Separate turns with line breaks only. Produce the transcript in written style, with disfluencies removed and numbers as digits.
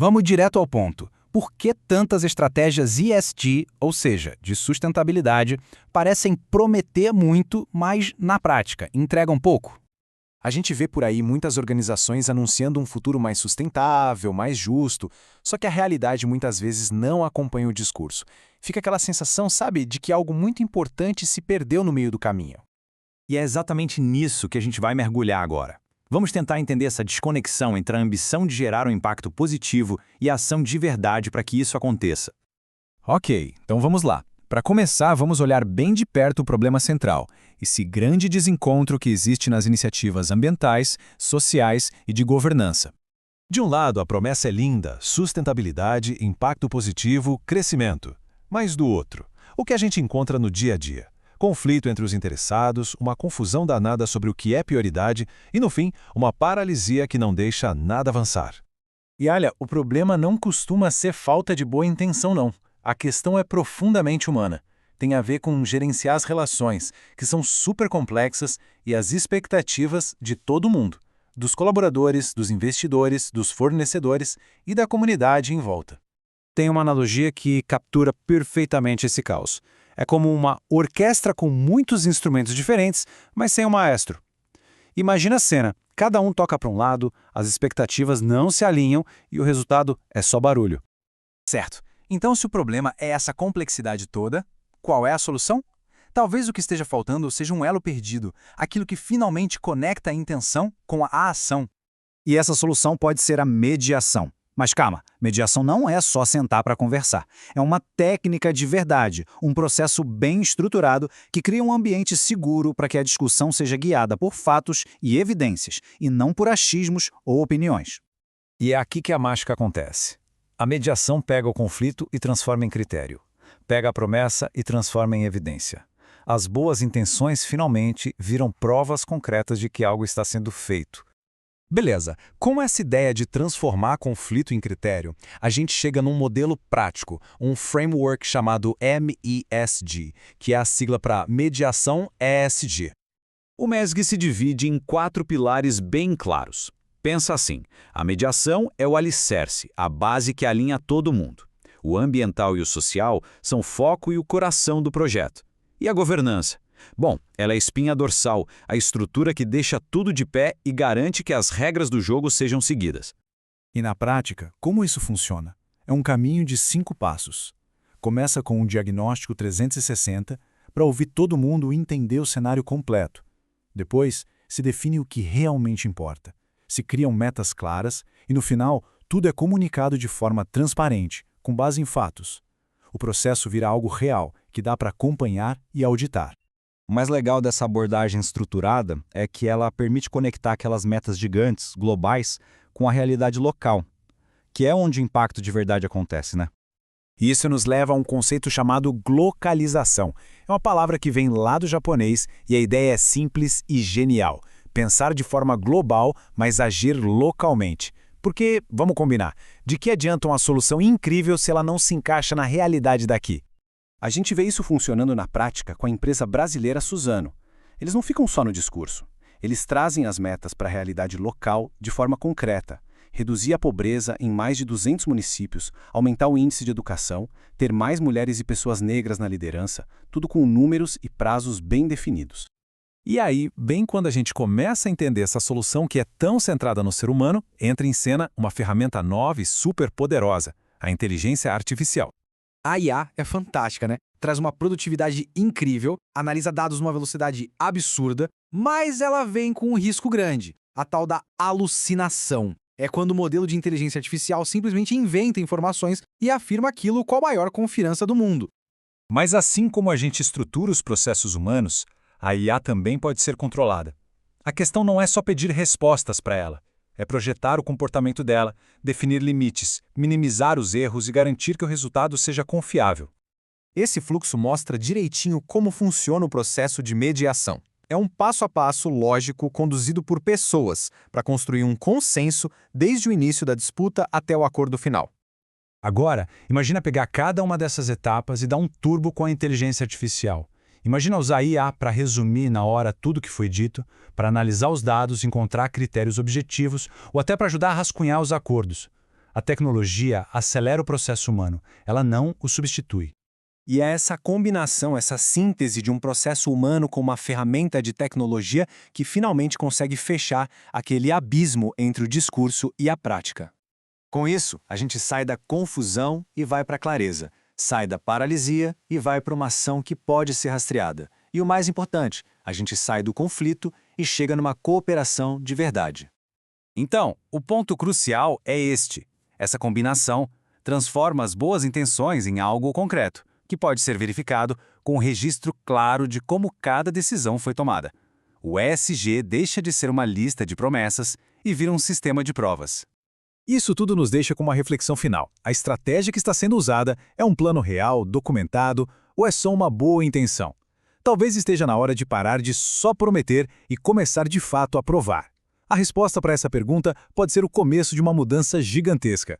Vamos direto ao ponto. Por que tantas estratégias ESG, ou seja, de sustentabilidade, parecem prometer muito, mas, na prática, entregam pouco?
A gente vê por aí muitas organizações anunciando um futuro mais sustentável, mais justo, só que a realidade muitas vezes não acompanha o discurso. Fica aquela sensação, sabe, de que algo muito importante se perdeu no meio do caminho.
E é exatamente nisso que a gente vai mergulhar agora. Vamos tentar entender essa desconexão entre a ambição de gerar um impacto positivo e a ação de verdade para que isso aconteça.
Ok, então vamos lá. Para começar, vamos olhar bem de perto o problema central, esse grande desencontro que existe nas iniciativas ambientais, sociais e de governança.
De um lado, a promessa é linda, sustentabilidade, impacto positivo, crescimento. Mas do outro, o que a gente encontra no dia a dia? Conflito entre os interessados, uma confusão danada sobre o que é prioridade e, no fim, uma paralisia que não deixa nada avançar.
E olha, o problema não costuma ser falta de boa intenção, não. A questão é profundamente humana. Tem a ver com gerenciar as relações, que são super complexas, e as expectativas de todo mundo, dos colaboradores, dos investidores, dos fornecedores e da comunidade em volta.
Tem uma analogia que captura perfeitamente esse caos. É como uma orquestra com muitos instrumentos diferentes, mas sem um maestro. Imagina a cena, cada um toca para um lado, as expectativas não se alinham e o resultado é só barulho.
Certo. Então, se o problema é essa complexidade toda, qual é a solução? Talvez o que esteja faltando seja um elo perdido, aquilo que finalmente conecta a intenção com a ação.
E essa solução pode ser a mediação. Mas calma, mediação não é só sentar para conversar. É uma técnica de verdade, um processo bem estruturado que cria um ambiente seguro para que a discussão seja guiada por fatos e evidências, e não por achismos ou opiniões.
E é aqui que a mágica acontece. A mediação pega o conflito e transforma em critério. Pega a promessa e transforma em evidência. As boas intenções finalmente viram provas concretas de que algo está sendo feito.
Beleza, com essa ideia de transformar conflito em critério, a gente chega num modelo prático, um framework chamado MESG, que é a sigla para Mediação ESG.
O MESG se divide em 4 pilares bem claros. Pensa assim, a mediação é o alicerce, a base que alinha todo mundo. O ambiental e o social são o foco e o coração do projeto. E a governança? Bom, ela é a espinha dorsal, a estrutura que deixa tudo de pé e garante que as regras do jogo sejam seguidas.
E na prática, como isso funciona? É um caminho de 5 passos. Começa com um diagnóstico 360 para ouvir todo mundo e entender o cenário completo. Depois, se define o que realmente importa. Se criam metas claras e, no final, tudo é comunicado de forma transparente, com base em fatos. O processo vira algo real, que dá para acompanhar e auditar.
O mais legal dessa abordagem estruturada é que ela permite conectar aquelas metas gigantes, globais, com a realidade local, que é onde o impacto de verdade acontece, né?
Isso nos leva a um conceito chamado glocalização. É uma palavra que vem lá do japonês e a ideia é simples e genial. Pensar de forma global, mas agir localmente. Porque, vamos combinar, de que adianta uma solução incrível se ela não se encaixa na realidade daqui?
A gente vê isso funcionando na prática com a empresa brasileira Suzano. Eles não ficam só no discurso. Eles trazem as metas para a realidade local de forma concreta. Reduzir a pobreza em mais de 200 municípios, aumentar o índice de educação, ter mais mulheres e pessoas negras na liderança, tudo com números e prazos bem definidos.
E aí, bem quando a gente começa a entender essa solução que é tão centrada no ser humano, entra em cena uma ferramenta nova e super poderosa, a inteligência artificial.
A IA é fantástica, né? Traz uma produtividade incrível, analisa dados numa velocidade absurda, mas ela vem com um risco grande, a tal da alucinação. É quando o modelo de inteligência artificial simplesmente inventa informações e afirma aquilo com a maior confiança do mundo.
Mas assim como a gente estrutura os processos humanos, a IA também pode ser controlada. A questão não é só pedir respostas para ela. É projetar o comportamento dela, definir limites, minimizar os erros e garantir que o resultado seja confiável.
Esse fluxo mostra direitinho como funciona o processo de mediação. É um passo a passo lógico conduzido por pessoas para construir um consenso desde o início da disputa até o acordo final.
Agora, imagina pegar cada uma dessas etapas e dar um turbo com a inteligência artificial. Imagina usar IA para resumir na hora tudo o que foi dito, para analisar os dados, encontrar critérios objetivos ou até para ajudar a rascunhar os acordos. A tecnologia acelera o processo humano, ela não o substitui.
E é essa combinação, essa síntese de um processo humano com uma ferramenta de tecnologia que finalmente consegue fechar aquele abismo entre o discurso e a prática. Com isso, a gente sai da confusão e vai para a clareza, sai da paralisia e vai para uma ação que pode ser rastreada. E o mais importante, a gente sai do conflito e chega numa cooperação de verdade.
Então, o ponto crucial é este. Essa combinação transforma as boas intenções em algo concreto, que pode ser verificado com um registro claro de como cada decisão foi tomada. O ESG deixa de ser uma lista de promessas e vira um sistema de provas.
Isso tudo nos deixa com uma reflexão final. A estratégia que está sendo usada é um plano real, documentado, ou é só uma boa intenção? Talvez esteja na hora de parar de só prometer e começar de fato a provar. A resposta para essa pergunta pode ser o começo de uma mudança gigantesca.